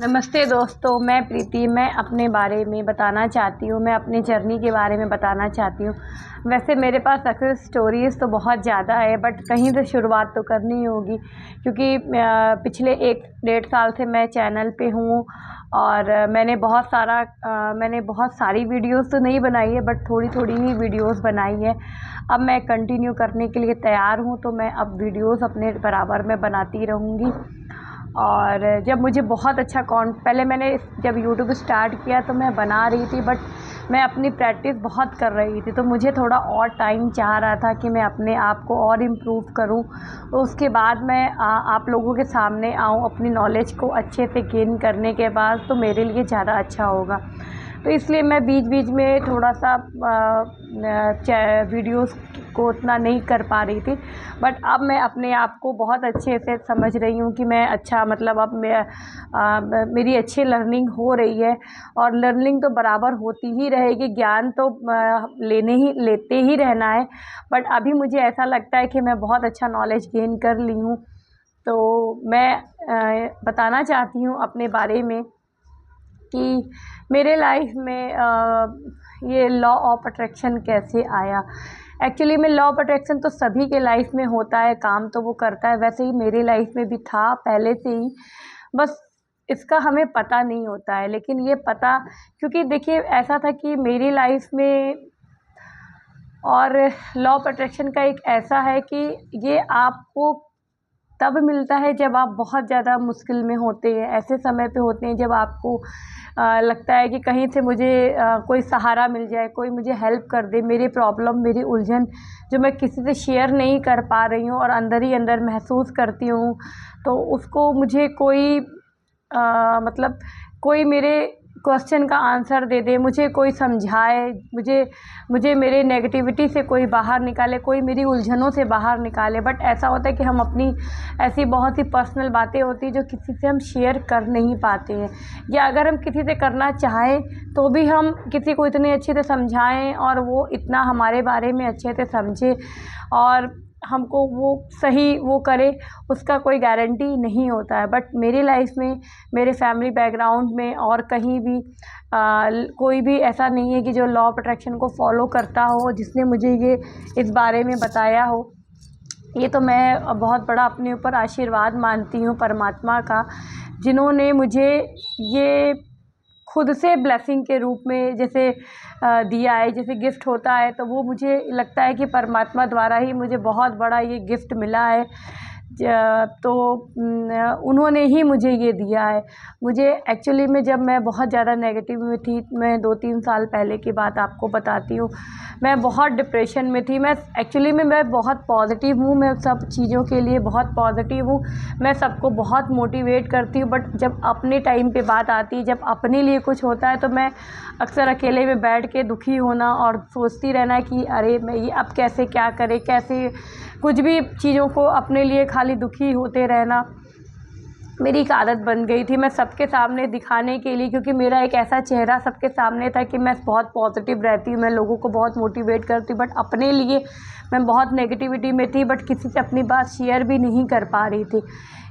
नमस्ते दोस्तों, मैं प्रीति। मैं अपने बारे में बताना चाहती हूँ, मैं अपनी जर्नी के बारे में बताना चाहती हूँ। वैसे मेरे पास सक्सेस स्टोरीज़ तो बहुत ज़्यादा है, बट कहीं से शुरुआत तो करनी ही होगी क्योंकि पिछले 1 डेढ़ साल से मैं चैनल पे हूँ और मैंने बहुत सारी वीडियोज़ तो नहीं बनाई है, बट थोड़ी-थोड़ी ही वीडियोज़ बनाई है। अब मैं कंटिन्यू करने के लिए तैयार हूँ, तो मैं अब वीडियोज़ अपने बराबर में बनाती रहूँगी। और जब मुझे बहुत अच्छा पहले मैंने जब यूट्यूब स्टार्ट किया तो मैं बना रही थी, बट मैं अपनी प्रैक्टिस बहुत कर रही थी, तो मुझे थोड़ा और टाइम चाह रहा था कि मैं अपने आप को और इम्प्रूव करूं। तो उसके बाद मैं आप लोगों के सामने आऊं अपनी नॉलेज को अच्छे से गेन करने के बाद, तो मेरे लिए ज़्यादा अच्छा होगा। तो इसलिए मैं बीच बीच में थोड़ा सा वीडियोस को उतना नहीं कर पा रही थी, बट अब मैं अपने आप को बहुत अच्छे से समझ रही हूँ कि मैं अच्छा मतलब अब मेरी अच्छी लर्निंग हो रही है और लर्निंग तो बराबर होती ही रहेगी। ज्ञान तो लेते ही रहना है, बट अभी मुझे ऐसा लगता है कि मैं बहुत अच्छा नॉलेज गेन कर ली हूँ। तो मैं बताना चाहती हूँ अपने बारे में कि मेरे लाइफ में ये लॉ ऑफ अट्रैक्शन कैसे आया। एक्चुअली में लॉ ऑफ अट्रैक्शन तो सभी के लाइफ में होता है, काम तो वो करता है, वैसे ही मेरी लाइफ में भी था पहले से ही, बस इसका हमें पता नहीं होता है। लेकिन ये पता, क्योंकि देखिए ऐसा था कि मेरी लाइफ में और लॉ ऑफ अट्रैक्शन का एक ऐसा है कि ये आपको तब मिलता है जब आप बहुत ज़्यादा मुश्किल में होते हैं, ऐसे समय पे होते हैं जब आपको लगता है कि कहीं से मुझे कोई सहारा मिल जाए, कोई मुझे हेल्प कर दे, मेरी प्रॉब्लम, मेरी उलझन जो मैं किसी से शेयर नहीं कर पा रही हूँ और अंदर ही अंदर महसूस करती हूँ, तो उसको मुझे कोई मतलब कोई मेरे क्वेश्चन का आंसर दे दे, मुझे कोई समझाए, मुझे मेरे नेगेटिविटी से कोई बाहर निकाले, कोई मेरी उलझनों से बाहर निकाले। बट ऐसा होता है कि हम अपनी ऐसी बहुत सी पर्सनल बातें होती हैं जो किसी से हम शेयर कर नहीं पाते हैं, या अगर हम किसी से करना चाहें तो भी हम किसी को इतने अच्छे से समझाएं और वो इतना हमारे बारे में अच्छे से समझे और हमको वो सही वो करे, उसका कोई गारंटी नहीं होता है। बट मेरी लाइफ में, मेरे फैमिली बैकग्राउंड में और कहीं भी कोई भी ऐसा नहीं है कि जो लॉ ऑफ अट्रैक्शन को फॉलो करता हो, जिसने मुझे ये इस बारे में बताया हो। ये तो मैं बहुत बड़ा अपने ऊपर आशीर्वाद मानती हूँ परमात्मा का, जिन्होंने मुझे ये खुद से ब्लेसिंग के रूप में जैसे दिया है, जैसे गिफ्ट होता है, तो वो मुझे लगता है कि परमात्मा द्वारा ही मुझे बहुत बड़ा ये गिफ्ट मिला है। तो उन्होंने ही मुझे ये दिया है। मुझे एक्चुअली में जब मैं बहुत ज़्यादा नेगेटिव में थी, मैं 2-3 साल पहले की बात आपको बताती हूँ, मैं बहुत डिप्रेशन में थी। मैं एक्चुअली में मैं बहुत पॉजिटिव हूँ, मैं सब चीज़ों के लिए बहुत पॉजिटिव हूँ, मैं सबको बहुत मोटिवेट करती हूँ, बट जब अपने टाइम पे बात आती है, जब अपने लिए कुछ होता है, तो मैं अक्सर अकेले में बैठ के दुखी होना और सोचती रहना कि अरे मैं ये अब कैसे क्या करें, कैसे कुछ भी चीज़ों को अपने लिए खाली दुखी होते रहना मेरी एक आदत बन गई थी। मैं सबके सामने दिखाने के लिए, क्योंकि मेरा एक ऐसा चेहरा सबके सामने था कि मैं बहुत पॉजिटिव रहती हूँ, मैं लोगों को बहुत मोटिवेट करती हूँ, बट अपने लिए मैं बहुत नेगेटिविटी में थी, बट किसी से अपनी बात शेयर भी नहीं कर पा रही थी।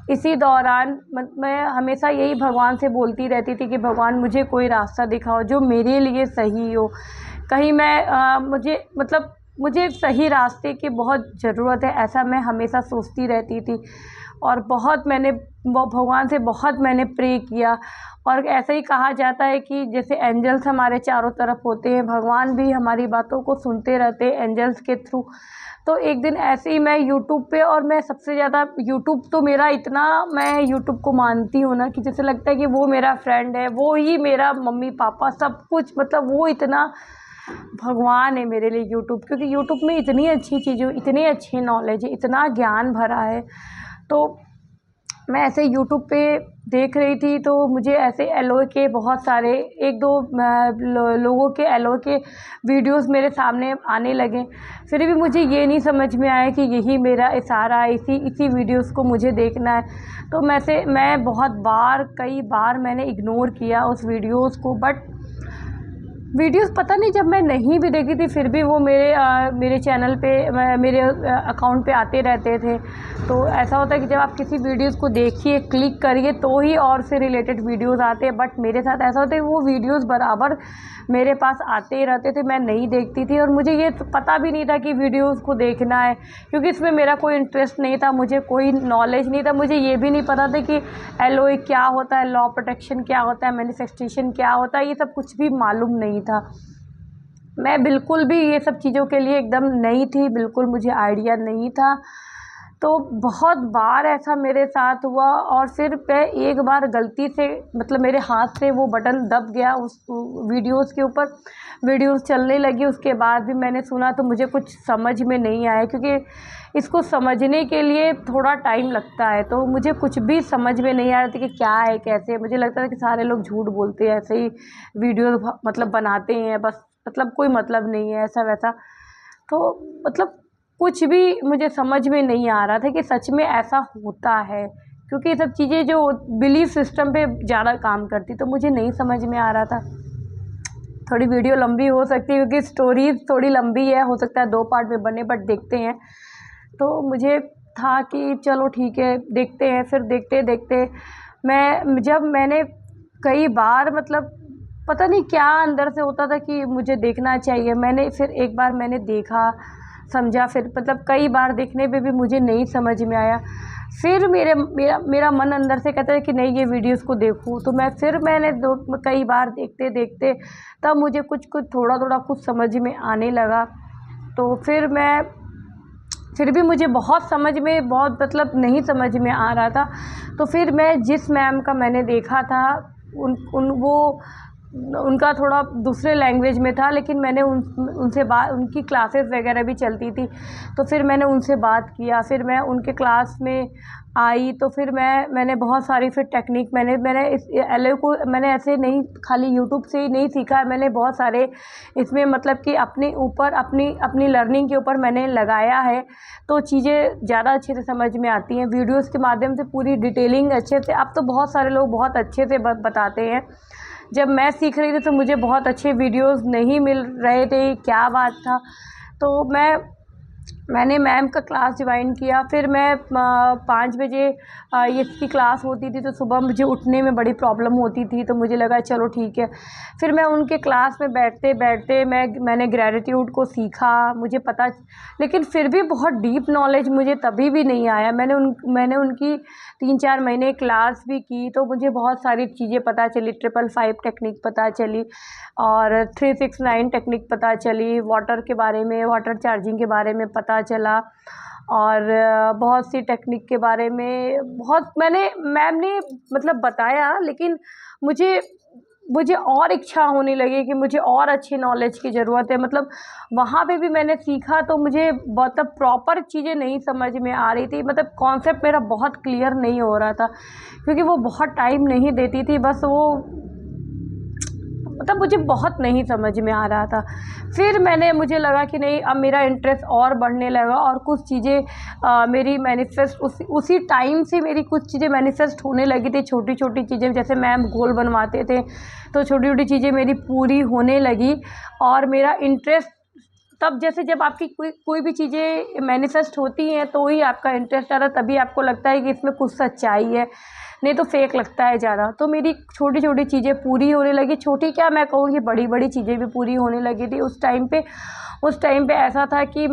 इसी दौरान मैं हमेशा यही भगवान से बोलती रहती थी कि भगवान मुझे कोई रास्ता दिखाओ जो मेरे लिए सही हो। कहीं मुझे सही रास्ते की बहुत ज़रूरत है, ऐसा मैं हमेशा सोचती रहती थी और बहुत मैंने भगवान से बहुत मैंने प्रे किया। और ऐसा ही कहा जाता है कि जैसे एंजल्स हमारे चारों तरफ होते हैं, भगवान भी हमारी बातों को सुनते रहते हैं एंजल्स के थ्रू। तो एक दिन ऐसे ही मैं यूट्यूब पे, और मैं सबसे ज़्यादा यूट्यूब तो मेरा इतना, मैं यूट्यूब को मानती हूँ ना कि जैसे लगता है कि वो मेरा फ्रेंड है, वो ही मेरा मम्मी पापा सब कुछ, मतलब वो इतना भगवान है मेरे लिए यूट्यूब, क्योंकि यूट्यूब में इतनी अच्छी चीज़ें, इतनी अच्छी नॉलेज है, इतना ज्ञान भरा है। तो मैं ऐसे यूट्यूब पे देख रही थी, तो मुझे ऐसे एलओए के बहुत सारे 1-2 लोगों के एलओए के वीडियोस मेरे सामने आने लगे। फिर भी मुझे ये नहीं समझ में आया कि यही मेरा इशारा है, इसी वीडियोस को मुझे देखना है। तो मैं बहुत बार, कई बार मैंने इग्नोर किया उस वीडियोस को, बट वीडियोस पता नहीं, जब मैं नहीं भी देखी थी फिर भी वो मेरे चैनल पे मेरे अकाउंट पे आते रहते थे। तो ऐसा होता है कि जब आप किसी वीडियोस को देखिए, क्लिक करिए तो ही और से रिलेटेड वीडियोस आते हैं, बट मेरे साथ ऐसा होता है वो वीडियोस बराबर मेरे पास आते ही रहते थे, मैं नहीं देखती थी। और मुझे ये पता भी नहीं था कि वीडियोस को देखना है, क्योंकि इसमें मेरा कोई इंटरेस्ट नहीं था, मुझे कोई नॉलेज नहीं था, मुझे ये भी नहीं पता था कि LOA क्या होता है, लॉ प्रोटेक्शन क्या होता है, मैनिफेस्टेशन क्या होता है, ये सब कुछ भी मालूम नहीं था। मैं बिल्कुल भी ये सब चीज़ों के लिए एकदम नई थी, बिल्कुल मुझे आइडिया नहीं था। तो बहुत बार ऐसा मेरे साथ हुआ, और फिर मैं एक बार गलती से मतलब मेरे हाथ से वो बटन दब गया उस वीडियोस के ऊपर, वीडियोस चलने लगी। उसके बाद भी मैंने सुना तो मुझे कुछ समझ में नहीं आया, क्योंकि इसको समझने के लिए थोड़ा टाइम लगता है। तो मुझे कुछ भी समझ में नहीं आ रहा था कि क्या है कैसे। मुझे लगता था कि सारे लोग झूठ बोलते हैं, ऐसे ही वीडियो मतलब बनाते हैं बस, मतलब कोई मतलब नहीं है ऐसा वैसा। तो मतलब कुछ भी मुझे समझ में नहीं आ रहा था कि सच में ऐसा होता है, क्योंकि ये सब चीज़ें जो बिलीफ सिस्टम पे ज़्यादा काम करती, तो मुझे नहीं समझ में आ रहा था। थोड़ी वीडियो लंबी हो सकती है क्योंकि स्टोरीज थोड़ी लंबी है, हो सकता है 2 पार्ट में बने, बट देखते हैं। तो मुझे था कि चलो ठीक है देखते हैं। फिर देखते देखते मैंने कई बार मतलब पता नहीं क्या अंदर से होता था कि मुझे देखना चाहिए। मैंने फिर एक बार मैंने देखा, समझा, फिर मतलब कई बार देखने पे भी मुझे नहीं समझ में आया। फिर मेरा मन अंदर से कहता है कि नहीं ये वीडियोस को देखूँ। तो मैंने कई बार देखते देखते तब मुझे कुछ कुछ थोड़ा थोड़ा कुछ समझ में आने लगा। तो फिर भी मुझे बहुत समझ में बहुत मतलब नहीं समझ में आ रहा था। तो फिर मैं जिस मैम का मैंने देखा था उनका थोड़ा दूसरे लैंग्वेज में था, लेकिन मैंने उनसे बात, उनकी क्लासेस वगैरह भी चलती थी, तो फिर मैंने उनसे बात किया। फिर मैं उनके क्लास में आई, तो फिर मैंने बहुत सारी फिर टेक्निक मैंने इस LOA को मैंने ऐसे नहीं खाली यूट्यूब से ही नहीं सीखा है, मैंने बहुत सारे इसमें मतलब कि अपने ऊपर अपनी लर्निंग के ऊपर मैंने लगाया है। तो चीज़ें ज़्यादा अच्छे से समझ में आती हैं वीडियोज़ के माध्यम से, पूरी डिटेलिंग अच्छे से। अब तो बहुत सारे लोग बहुत अच्छे से बताते हैं। जब मैं सीख रही थी तो मुझे बहुत अच्छे वीडियोस नहीं मिल रहे थे, क्या बात था। तो मैंने मैम का क्लास ज्वाइन किया। फिर मैं 5 बजे इसकी क्लास होती थी, तो सुबह मुझे उठने में बड़ी प्रॉब्लम होती थी, तो मुझे लगा चलो ठीक है। फिर मैं उनके क्लास में बैठते बैठते मैंने ग्रेटिट्यूड को सीखा, मुझे पता, लेकिन फिर भी बहुत डीप नॉलेज मुझे तभी भी नहीं आया। मैंने उनकी 3-4 महीने क्लास भी की, तो मुझे बहुत सारी चीज़ें पता चली, 555 टेक्निक पता चली और 369 टेक्निक पता चली, वाटर के बारे में, वाटर चार्जिंग के बारे में पता चला, और बहुत सी टेक्निक के बारे में बहुत मैम ने मतलब बताया। लेकिन मुझे और इच्छा होने लगी कि मुझे और अच्छी नॉलेज की ज़रूरत है। मतलब वहाँ पे भी मैंने सीखा, तो मुझे मतलब प्रॉपर चीज़ें नहीं समझ में आ रही थी, मतलब कॉन्सेप्ट मेरा बहुत क्लियर नहीं हो रहा था, क्योंकि वो बहुत टाइम नहीं देती थी, बस वो मतलब मुझे बहुत नहीं समझ में आ रहा था। फिर मुझे लगा कि नहीं, अब मेरा इंटरेस्ट और बढ़ने लगा, और कुछ चीज़ें मेरी मैनिफेस्ट उसी टाइम से मेरी कुछ चीज़ें मैनिफेस्ट होने लगी थी, छोटी छोटी चीज़ें। जैसे मैम गोल बनवाते थे, तो छोटी छोटी चीज़ें मेरी पूरी होने लगी, और मेरा इंटरेस्ट तब, जैसे जब आपकी कोई भी चीज़ें मैनिफेस्ट होती हैं तो ही आपका इंटरेस्ट आ रहा, तभी आपको लगता है कि इसमें कुछ सच्चाई है, नहीं तो फेक लगता है ज़्यादा। तो मेरी छोटी छोटी चीज़ें पूरी होने लगी, छोटी क्या मैं कहूँगी, बड़ी बड़ी चीज़ें भी पूरी होने लगी थी उस टाइम पे ऐसा था कि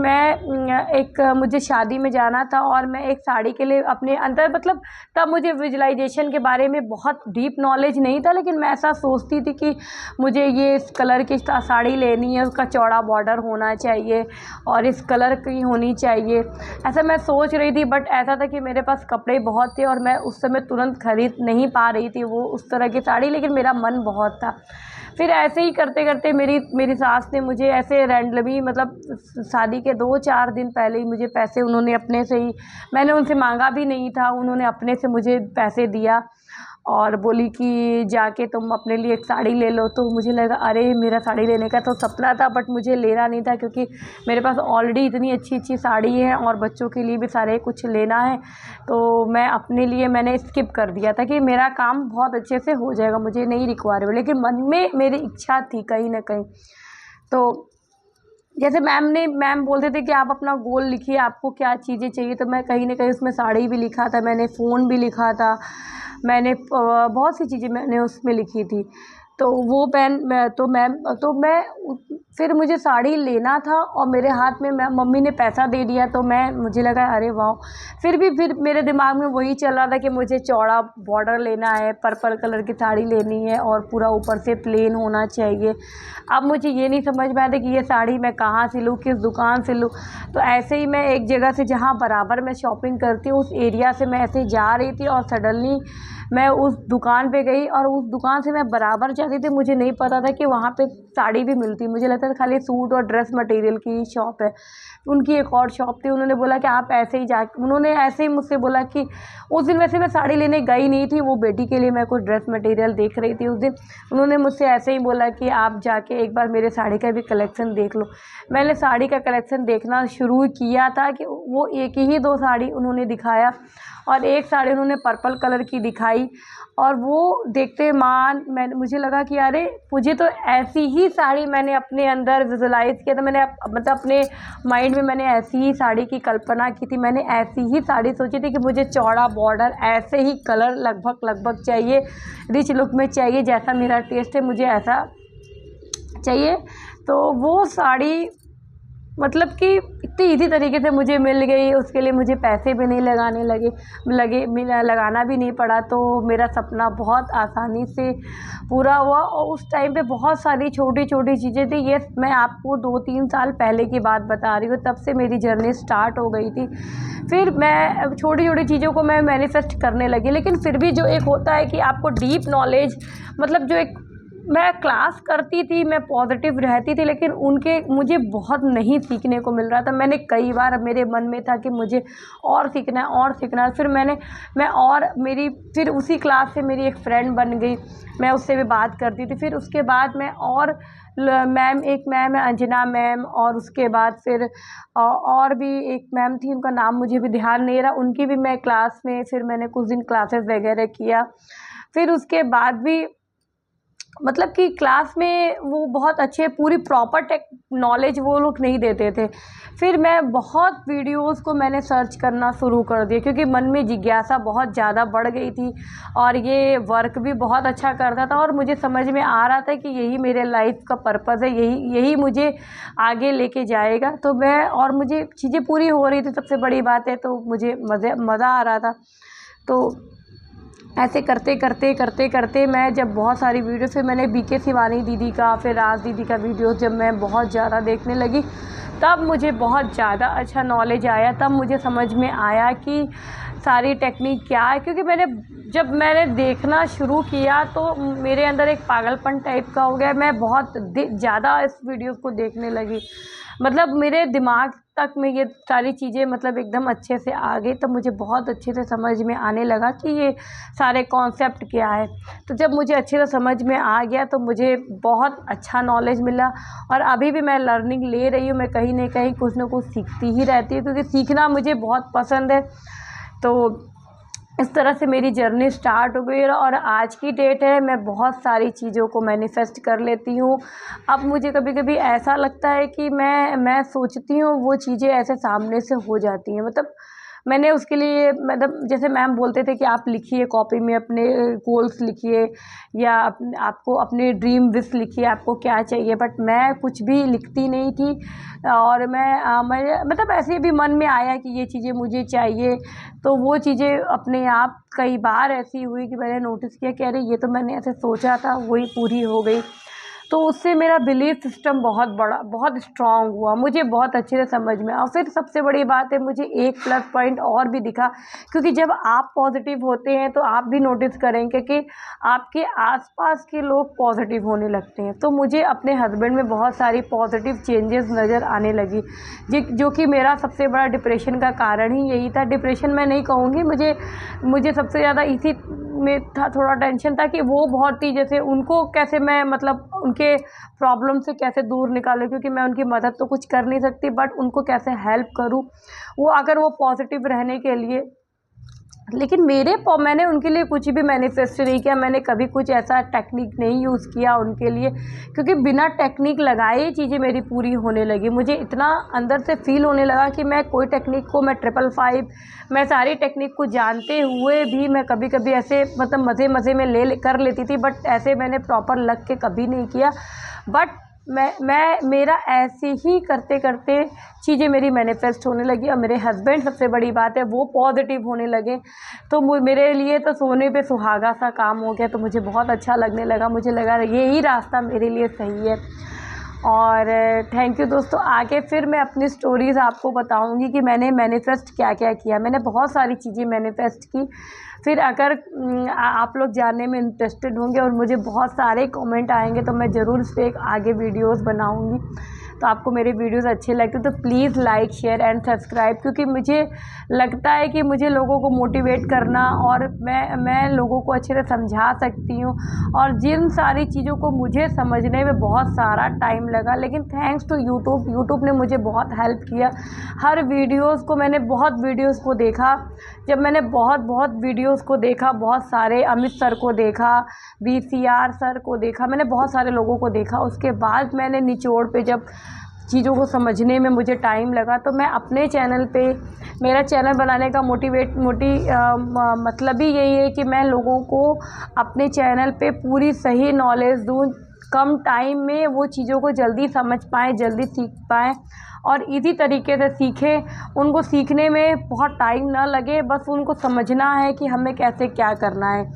मुझे शादी में जाना था, और मैं एक साड़ी के लिए अपने अंदर मतलब तब मुझे विजुअलाइजेशन के बारे में बहुत डीप नॉलेज नहीं था, लेकिन मैं ऐसा सोचती थी कि मुझे ये इस कलर की साड़ी लेनी है, उसका चौड़ा बॉर्डर होना चाहिए और इस कलर की होनी चाहिए, ऐसा मैं सोच रही थी। बट ऐसा था कि मेरे पास कपड़े बहुत थे, और मैं उस समय तुरंत खरीद नहीं पा रही थी वो उस तरह की साड़ी, लेकिन मेरा मन बहुत था। फिर ऐसे ही करते करते मेरी सास ने मुझे ऐसे रैंडमली, मतलब शादी के 2-4 दिन पहले ही मुझे पैसे, उन्होंने अपने से ही, मैंने उनसे मांगा भी नहीं था, उन्होंने अपने से मुझे पैसे दिया, और बोली कि जाके तुम अपने लिए एक साड़ी ले लो। तो मुझे लगा अरे मेरा साड़ी लेने का तो सपना था, बट मुझे लेना नहीं था क्योंकि मेरे पास ऑलरेडी इतनी अच्छी अच्छी साड़ी है और बच्चों के लिए भी सारे कुछ लेना है। तो मैं अपने लिए मैंने स्किप कर दिया था कि मेरा काम बहुत अच्छे से हो जाएगा, मुझे नहीं रिक्वायर्ड, लेकिन मन में मेरी इच्छा थी कहीं ना कहीं। तो जैसे मैम बोलते थे कि आप अपना गोल लिखिए, आपको क्या चीज़ें चाहिए, तो मैं कहीं ना कहीं उसमें साड़ी भी लिखा था, मैंने फ़ोन भी लिखा था, मैंने बहुत सी चीज़ें मैंने उसमें लिखी थी। तो वो पेन मैं फिर मुझे साड़ी लेना था और मेरे हाथ में मम्मी ने पैसा दे दिया, तो मुझे लगा अरे वाह। फिर मेरे दिमाग में वही चल रहा था कि मुझे चौड़ा बॉर्डर लेना है, पर्पल कलर की साड़ी लेनी है और पूरा ऊपर से प्लेन होना चाहिए। अब मुझे ये नहीं समझ में आता कि ये साड़ी मैं कहाँ से लूँ, किस दुकान से लूँ। तो ऐसे ही मैं एक जगह से, जहाँ बराबर मैं शॉपिंग करती हूँ, उस एरिया से मैं ऐसे ही जा रही थी और सडनली मैं उस दुकान पे गई और उस दुकान से मैं बराबर जाती थी। मुझे नहीं पता था कि वहाँ पे साड़ी भी मिलती, मुझे लगता था खाली सूट और ड्रेस मटेरियल की शॉप है। उनकी एक और शॉप थी, उन्होंने बोला कि आप ऐसे ही उन्होंने ऐसे ही मुझसे बोला कि उस दिन वैसे मैं साड़ी लेने गई नहीं थी, वो बेटी के लिए मैं कुछ ड्रेस मटेरियल देख रही थी उस दिन। उन्होंने मुझसे ऐसे ही बोला कि आप जाके एक बार मेरे साड़ी का भी कलेक्शन देख लो। मैंने साड़ी का कलेक्शन देखना शुरू किया था कि वो एक ही दो साड़ी उन्होंने दिखाया और एक साड़ी उन्होंने पर्पल कलर की दिखाई और वो देखते मुझे लगा कि अरे मुझे तो ऐसी ही साड़ी मैंने अपने अंदर विजुलाइज़ किया था। मैंने मतलब अपने माइंड में मैंने ऐसी ही साड़ी की कल्पना की थी, मैंने ऐसी ही साड़ी सोची थी कि मुझे चौड़ा बॉर्डर, ऐसे ही कलर लगभग चाहिए, रिच लुक में चाहिए, जैसा मेरा टेस्ट है मुझे ऐसा चाहिए। तो वो साड़ी मतलब कि इतनी ईज़ी तरीके से मुझे मिल गई, उसके लिए मुझे पैसे भी नहीं लगाना भी नहीं पड़ा। तो मेरा सपना बहुत आसानी से पूरा हुआ और उस टाइम पे बहुत सारी छोटी छोटी चीज़ें थी। ये मैं आपको 2-3 साल पहले की बात बता रही हूँ, तब से मेरी जर्नी स्टार्ट हो गई थी। फिर मैं छोटी छोटी चीज़ों को मैं मैनिफेस्ट करने लगी, लेकिन फिर भी जो एक होता है कि आपको डीप नॉलेज, मतलब जो एक मैं क्लास करती थी, मैं पॉजिटिव रहती थी, लेकिन मुझे बहुत नहीं सीखने को मिल रहा था। मैंने कई बार, मेरे मन में था कि मुझे और सीखना है और सीखना है। फिर उसी क्लास से मेरी एक फ्रेंड बन गई, मैं उससे भी बात करती थी। फिर उसके बाद मैं एक मैम है अंजना मैम, और उसके बाद फिर और भी एक मैम थी, उनका नाम मुझे भी ध्यान नहीं रहा, उनकी भी मैं क्लास में फिर मैंने कुछ दिन क्लासेस वगैरह किया। फिर उसके बाद भी मतलब कि क्लास में वो बहुत अच्छे पूरी प्रॉपर टेक नॉलेज वो लोग नहीं देते थे। फिर मैं बहुत वीडियोस को मैंने सर्च करना शुरू कर दिया क्योंकि मन में जिज्ञासा बहुत ज़्यादा बढ़ गई थी और ये वर्क भी बहुत अच्छा करता था और मुझे समझ में आ रहा था कि यही मेरे लाइफ का पर्पज़ है, यही मुझे आगे लेके जाएगा। तो मुझे चीज़ें पूरी हो रही थी, सबसे बड़ी बात है, तो मुझे मज़ा आ रहा था। तो ऐसे करते मैं जब बहुत सारी वीडियो, फिर मैंने बीके शिवानी दीदी का, फिर राज दीदी का वीडियो जब मैं बहुत ज़्यादा देखने लगी, तब मुझे बहुत ज़्यादा अच्छा नॉलेज आया। तब मुझे समझ में आया कि सारी टेक्निक क्या है, क्योंकि जब मैंने देखना शुरू किया तो मेरे अंदर एक पागलपन टाइप का हो गया। मैं बहुत ज़्यादा इस वीडियो को देखने लगी, मतलब मेरे दिमाग तक में ये सारी चीज़ें मतलब एकदम अच्छे से आ गई। तब मुझे बहुत अच्छे से समझ में आने लगा कि ये सारे कॉन्सेप्ट क्या है। तो जब मुझे अच्छे से समझ में आ गया तो मुझे बहुत अच्छा नॉलेज मिला और अभी भी मैं लर्निंग ले रही हूँ। मैं कहीं ना कहीं कुछ ना कुछ सीखती ही रहती हूँ क्योंकि सीखना मुझे बहुत पसंद है। तो इस तरह से मेरी जर्नी स्टार्ट हो गई और आज की डेट है मैं बहुत सारी चीज़ों को मैनिफेस्ट कर लेती हूँ। अब मुझे कभी कभी ऐसा लगता है कि मैं सोचती हूँ वो चीज़ें ऐसे सामने से हो जाती हैं। मतलब मैंने उसके लिए, मतलब जैसे मैम बोलते थे कि आप लिखिए कॉपी में अपने गोल्स लिखिए या आपको अपने ड्रीम विश लिखिए, आपको क्या चाहिए, बट मैं कुछ भी लिखती नहीं थी। और मैं मतलब ऐसे भी मन में आया कि ये चीज़ें मुझे चाहिए, तो वो चीज़ें अपने आप कई बार ऐसी हुई कि मैंने नोटिस किया कि अरे ये तो मैंने ऐसे सोचा था, वही पूरी हो गई। तो उससे मेरा बिलीफ सिस्टम बहुत स्ट्रॉन्ग हुआ, मुझे बहुत अच्छे से समझ में। और फिर सबसे बड़ी बात है, मुझे एक प्लस पॉइंट और भी दिखा, क्योंकि जब आप पॉजिटिव होते हैं तो आप भी नोटिस करेंगे कि आपके आसपास के लोग पॉजिटिव होने लगते हैं। तो मुझे अपने हस्बैंड में बहुत सारी पॉजिटिव चेंजेस नज़र आने लगी, जो कि मेरा सबसे बड़ा डिप्रेशन का कारण ही यही था। डिप्रेशन मैं नहीं कहूँगी, मुझे सबसे ज़्यादा इसी में था, थोड़ा टेंशन था कि वो बहुत ही जैसे उनको कैसे मैं मतलब उनके प्रॉब्लम से कैसे दूर निकालूँ, क्योंकि मैं उनकी मदद तो कुछ कर नहीं सकती बट उनको कैसे हेल्प करूँ, वो अगर वो पॉजिटिव रहने के लिए। लेकिन मैंने उनके लिए कुछ भी मैनिफेस्ट नहीं किया, मैंने कभी कुछ ऐसा टेक्निक नहीं यूज़ किया उनके लिए, क्योंकि बिना टेक्निक लगाए ये चीज़ें मेरी पूरी होने लगी। मुझे इतना अंदर से फ़ील होने लगा कि मैं कोई टेक्निक को, मैं 555 मैं सारी टेक्निक को जानते हुए भी मैं कभी कभी ऐसे मतलब मज़े मज़े में कर लेती थी, बट ऐसे मैंने प्रॉपर लग के कभी नहीं किया। बट मेरा ऐसे ही करते करते चीज़ें मेरी मैनिफेस्ट होने लगी, और मेरे हस्बैंड सबसे बड़ी बात है वो पॉजिटिव होने लगे, तो मेरे लिए तो सोने पे सुहागा सा काम हो गया। तो मुझे बहुत अच्छा लगने लगा, मुझे लगा यही रास्ता मेरे लिए सही है। और थैंक यू दोस्तों। आगे फिर मैं अपनी स्टोरीज़ आपको बताऊंगी कि मैंने मैनिफेस्ट क्या क्या किया। मैंने बहुत सारी चीज़ें मैनिफेस्ट की। फिर अगर आप लोग जानने में इंटरेस्टेड होंगे और मुझे बहुत सारे कमेंट आएंगे तो मैं ज़रूर इस पर एक आगे वीडियोस बनाऊंगी। तो आपको मेरे वीडियोस अच्छे लगते तो please like share and subscribe, क्योंकि मुझे लगता है कि मुझे लोगों को मोटिवेट करना और मैं लोगों को अच्छे से समझा सकती हूँ। और जिन सारी चीज़ों को मुझे समझने में बहुत सारा टाइम लगा, लेकिन थैंक्स टू यूट्यूब ने मुझे बहुत हेल्प किया। हर वीडियोज़ को मैंने बहुत वीडियोज़ को देखा। जब मैंने बहुत वीडियोज़ को देखा, बहुत सारे अमित सर को देखा, VCR सर को देखा, मैंने बहुत सारे लोगों को देखा, उसके बाद मैंने निचोड़ पे जब चीज़ों को समझने में मुझे टाइम लगा तो मैं अपने चैनल पे, मेरा चैनल बनाने का मतलब ही यही है कि मैं लोगों को अपने चैनल पे पूरी सही नॉलेज दूँ, कम टाइम में वो चीज़ों को जल्दी समझ पाएँ, जल्दी सीख पाएँ और इसी तरीके से सीखें। उनको सीखने में बहुत टाइम ना लगे, बस उनको समझना है कि हमें कैसे क्या करना है,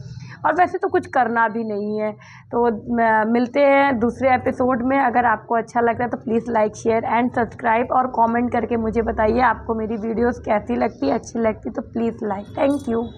और वैसे तो कुछ करना भी नहीं है। तो मिलते हैं दूसरे एपिसोड में। अगर आपको अच्छा लग रहा है तो please like share and subscribe, और कमेंट करके मुझे बताइए आपको मेरी वीडियोस कैसी लगती है, अच्छी लगती तो प्लीज़ लाइक। Thank you.